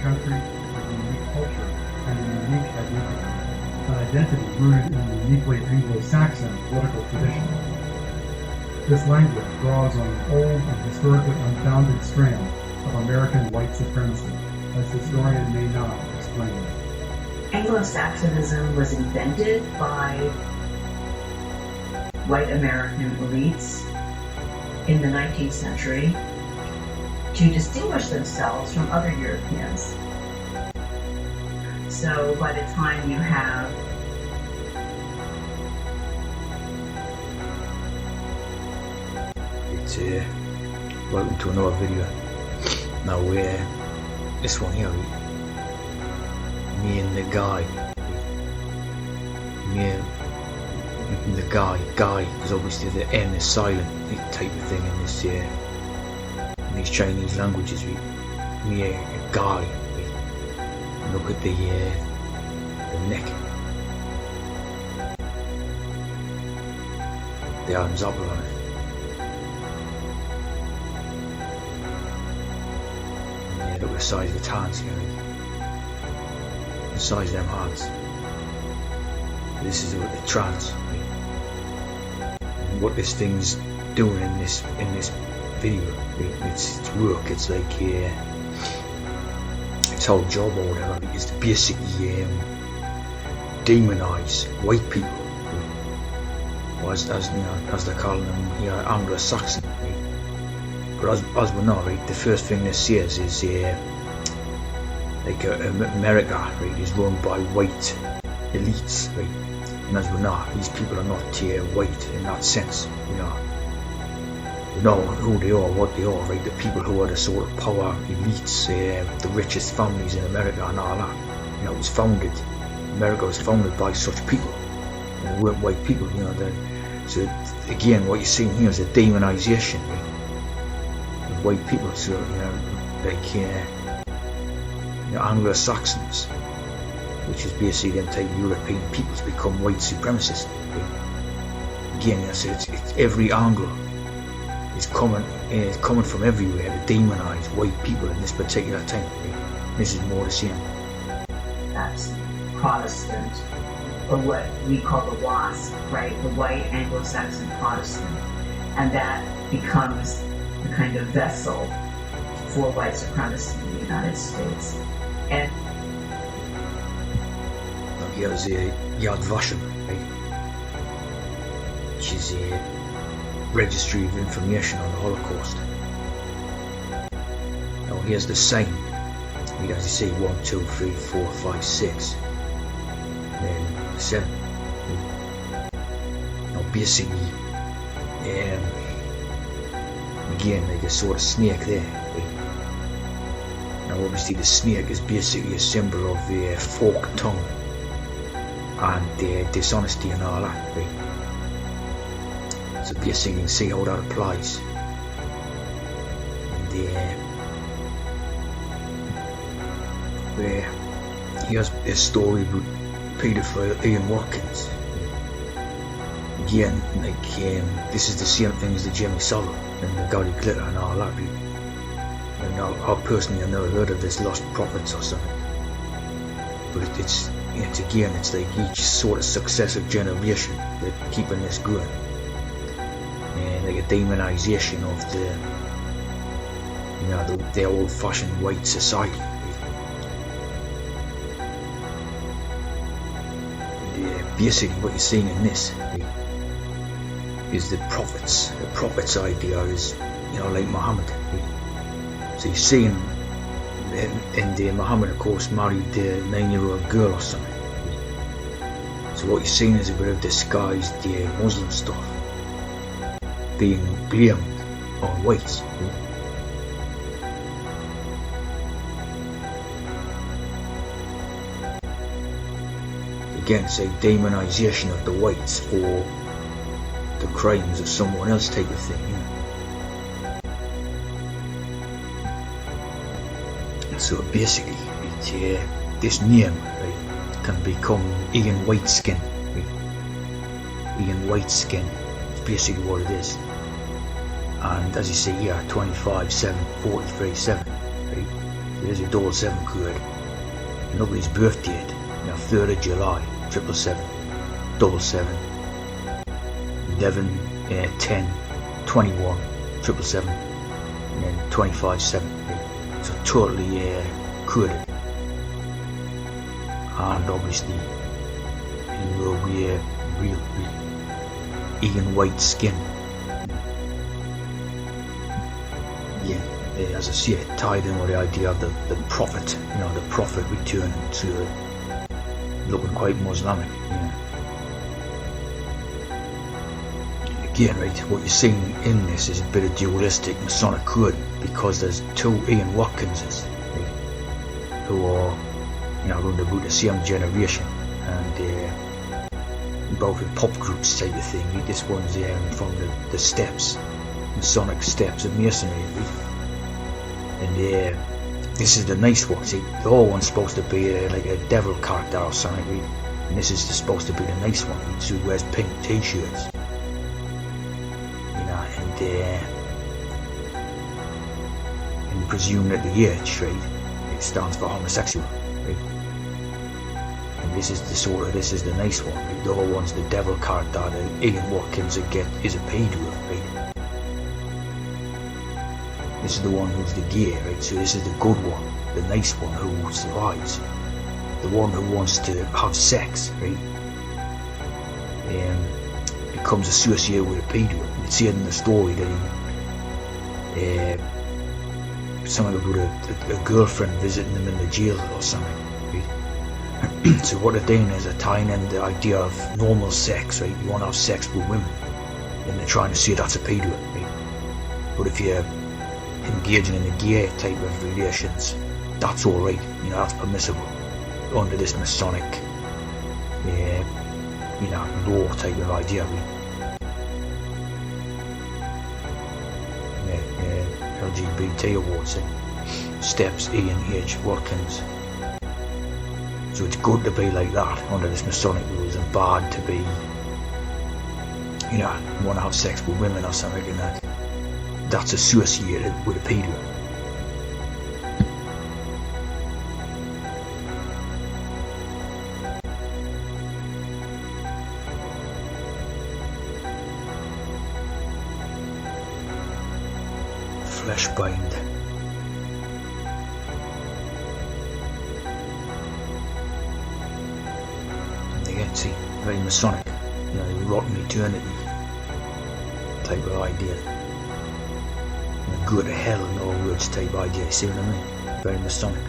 country with a unique culture and a unique identity, an identity rooted in the uniquely Anglo-Saxon political tradition. This language draws on an old and historically unfounded strand of American white supremacy, as historian May Not explains. Anglo-Saxonism was invented by white American elites in the 19th century to distinguish themselves from other Europeans. So by the time you have it's welcome to another video. Now this one here, me and the guy, the guy, because obviously the N is silent, type of thing in this in these Chinese languages. Me a guy. Look at the neck, the arms up on it. Yeah, look at the size of the hands, the size of them hands. This is what the trans. And what this thing's doing in this video, it's work. It's like its whole job or whatever is to basically demonize white people, or as they're calling them Anglo-Saxon. But as we know, the first thing this says is America is run by white elites, and as we know, these people are not white in that sense. We know who they are, what they are, the people who are the sort of power elites, the richest families in America and all that. America was founded by such people, and they weren't white people. So again, what you're seeing here is a demonization of white people. So Anglo-Saxons, which is basically them type European peoples, become white supremacists. Again, so it's every Anglo is coming from everywhere to demonize white people in this particular time. This is more the same. That's Protestant, or what we call the WASP, the white Anglo-Saxon Protestant, and that becomes the kind of vessel for white supremacy in the United States. And here's Yad Vashem, which is a registry of information on the Holocaust. Now here's the sign. As you see, 1, 2, 3, 4, 5, 6, and then 7. Now basically, again, like a sort of snake there. Now obviously the snake is basically a symbol of the forked tongue and dishonesty and all that. So basically you can see how that applies. And here's a story about paedophile Ian Watkins. Again, this is the same thing as the Jimmy Savile and the Gary Glitter and all that. And I personally have never heard of this Lost Prophets or something. But it's like each sort of successive generation that keeping this going. Like a demonization of the old-fashioned white society. Basically what you're seeing in this is the prophets. The prophets' idea is, like Muhammad. So you're seeing, and Muhammad of course married a 9-year-old girl or something. So what you're seeing is a bit of disguised Muslim stuff being blamed on whites. Again, it's a demonization of the whites for the crimes of someone else type of thing. So basically, this name can become Ian Wyteskin. Ian Wyteskin is basically what it is. And as you see here, 25, 7, 43, 7. There's your 777 code. And look at his birth date, 3rd of July, 777, 777, 11, 10, 21, 777, and then 2570. So totally coded. And obviously, he will wear real Ian Wyteskin. Yeah, as I see it, tied in with the idea of the prophet, the prophet returning to looking quite Islamic. Again, right, what you're seeing in this is a bit of dualistic Masonic code, because there's two Ian Watkinses, right, who are, around about the same generation, and both in pop groups type of thing. Right? This one's from the steps, Masonic steps of Masonry, right? And this is the nice one. See, the whole one's supposed to be like a devil character or something, right? And this is supposed to be the nice one, right? So he wears pink t-shirts, and presume that the H, right, it stands for homosexual, right? And this is the nice one, right? The other one's the devil character that Ian Watkins is a pedo, right? This is the one who's the gay, right? So this is the good one, the nice one who survives, the one who wants to have sex, right? Becomes associated with a pedo. You see it in the story that he, something about a girlfriend visiting him in the jail or something, right? So what they're doing is they're tying in the idea of normal sex, right? You want to have sex with women, and they're trying to say that's a pedo, right? But if you're engaging in the gay type of relations, that's alright, that's permissible under this Masonic law type of idea, right? LGBT awards, steps Ian H. Watkins. So it's good to be like that under this Masonic rules, and bad to be, you want to have sex with women or something, and that's associated with a pedo. Fleshbind. Again, see, very Masonic, rotten eternity type of idea. Go to hell in all words type idea, see what I mean? Very Masonic.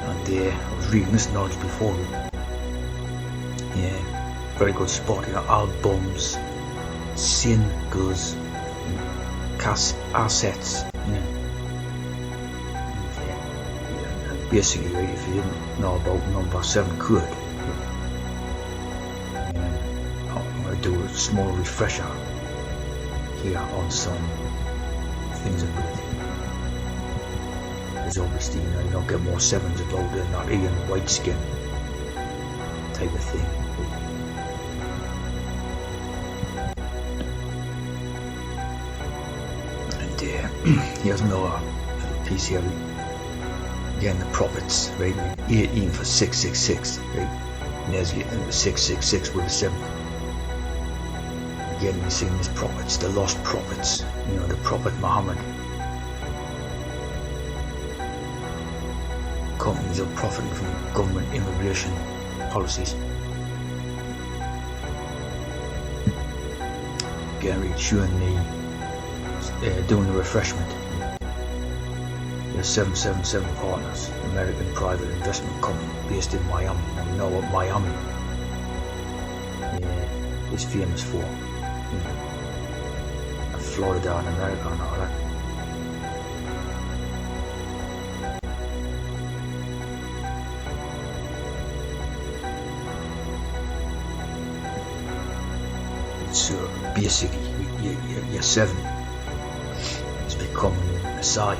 And I was reading this knowledge before. Yeah, very good spot, albums, singles, assets, Basically, right, if you didn't know about number 7 code, I'm going to do a small refresher here on some things about it. Because obviously, you don't get more 7s about it, not Ian Wyteskin type of thing. And here's another little piece here. Again, the prophets, right? 18 for 666, right? And there's the 666 with the 7. Again, we're seeing these prophets, the lost prophets, the Prophet Muhammad. Companies are profiting from government immigration policies. Again, we're showing doing the refreshment. 777 Partners, American private investment company based in Miami. Now we know what Miami is famous for. And Florida and America and all that. So basically, your 7 is becoming a scythe.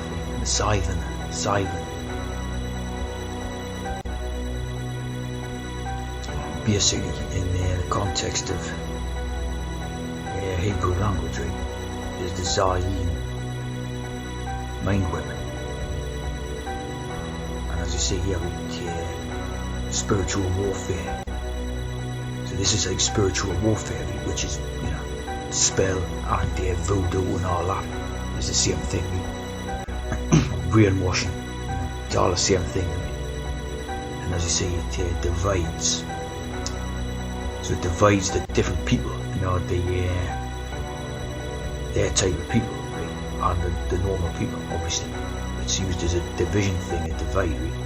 basically in the context of Hebrew language, right, is the Zayin mind weapon. And as you see here, spiritual warfare. So this is like spiritual warfare, which is, you know, spell and voodoo and all that. It's the same thing. Brainwashing, you know, it's all the same thing. And as you see, it divides. So it divides the different people, you know, their type of people, right, and the normal people. Obviously, it's used as a division thing, a divide, right?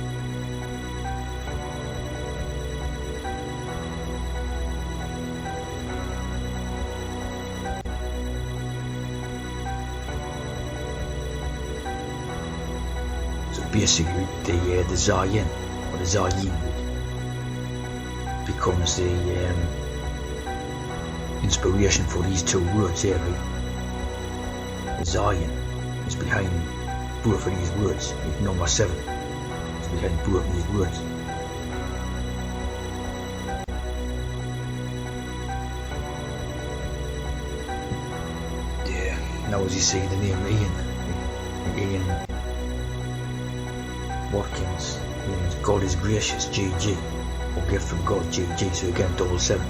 Basically, the Zayin, or the Zayin, becomes the inspiration for these two words here, right? The Zayin is behind both of these words. Number 7 is behind both of these words. Yeah, now as you see the name Ian Watkins means God is gracious, GG, or gift from God, GG, so again double 7.